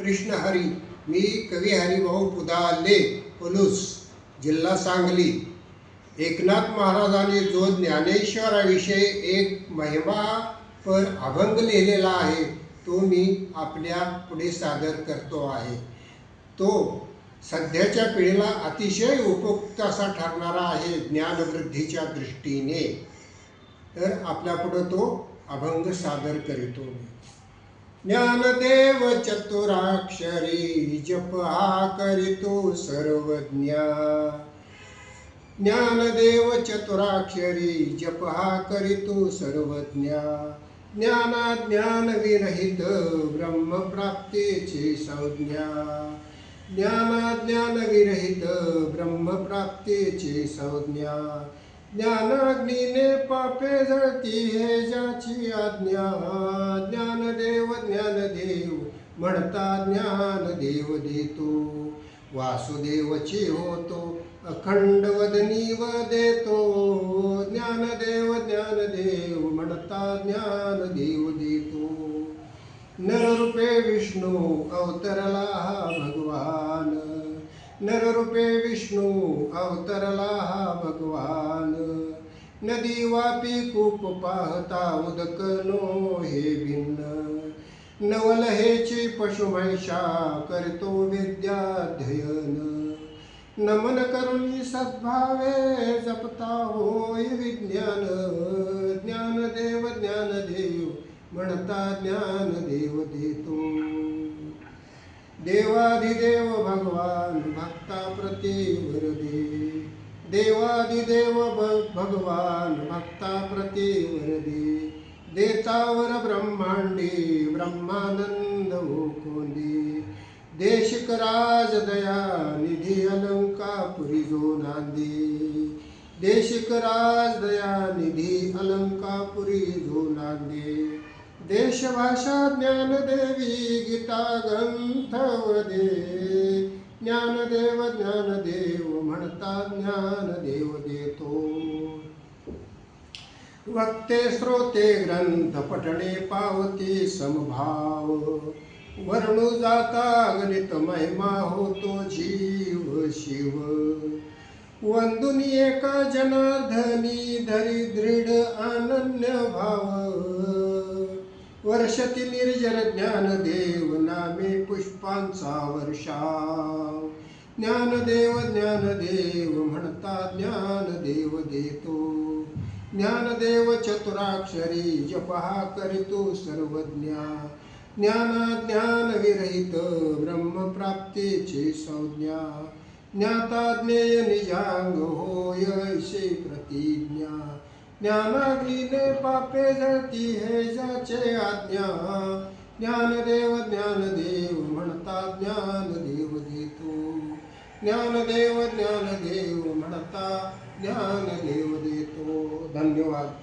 कृष्ण हरी. मी कवी हरिभाऊ पुदाले, पलूस, जिल्हा सांगली. एकनाथ महाराजांनी जो ज्ञानेश्वराविषयी एक महिमापर अभंग लिहिलेला आहे तो मी आपल्या पुढे सादर करतो आहे. तो सध्याच्या पिढीला अतिशय उपयुक्त असा ठरणारा आहे ज्ञानवृद्धीच्या दृष्टीने. तर आपल्यापुढं तो अभंग सादर करीतो. ज्ञानदेव चतुराक्षरी जप हा करीतो सर्वज्ञा. ज्ञानदेव चतुराक्षरी जप हा करीतो सर्वज्ञा. ज्ञानाज्ञान विरहित ब्रह्मप्राप्तीची संज्ञा. ज्ञानाज्ञान विरहित ब्रह्मप्राप्तीची संज्ञा. ज्ञानाग्नीने पापे जळती हे ज्याची आज्ञा. ज्ञानदेव ज्ञानदेव म्हणता ज्ञानदेव देतो. वासुदेवची होतो अखंड वदनी व देतो. ज्ञानदेव ज्ञानदेव म्हणता ज्ञानदेव देतो. नररूपे विष्णू अवतरला हा भगवान. नररूपे विष्णू अवतरला हा भगवान. नदी वापी कूप पाहता उदक नो हे भिन्न. नवल हेची पशुमैषा करतो विद्याध्ययन. नमन करुणी सद्भावे जपता होय विज्ञान. ज्ञानदेव ज्ञानदेव म्हणता ज्ञानदेव देतो. देवाधिदेव भगवान भक्ताप्रती वरदे. देवाधिदेव भगवान भक्ताप्रती वरदे. देतावर ब्रह्मांडी ब्रह्मानंद कोंदी. देशिकराज दया निधी अलंकापुरी जो नांदे. देशिकराज दया निधी अलंकापुरी जो नांदे. देशभाषा ज्ञानदेवी गीता ग्रंथ वदे. ज्ञानदेव ज्ञानदेव म्हणता ज्ञानदेव देतो. वक्ते श्रोते ग्रंथ पठणे पावती समभाव. वर्णू जाता गणित महिमा होतो जीव शिव. वंदुनी एका जनार्दनी धरी दृढ अनन्य भाव. वर्षती निर्जर ज्ञानदेव नामे पुष्पांचा वर्षाव. ज्ञानदेव ज्ञानदेव म्हणता ज्ञानदेव देतो. ज्ञानदेव चतुराक्षरी जप हा करीतो सर्वज्ञा. ज्ञानाज्ञान विरहित ब्रह्मप्राप्तीची संज्ञा. ज्ञाता ज्ञेय निजांग होय ऐशी प्रतिज्ञा. ज्ञानाग्नीने पापे जळती हे ज्याचे आज्ञा. ज्ञानदेव ज्ञानदेव म्हणता ज्ञानदेव देतो. ज्ञानदेव ज्ञानदेव म्हणता ज्ञानदेव देतो. धन्यवाद.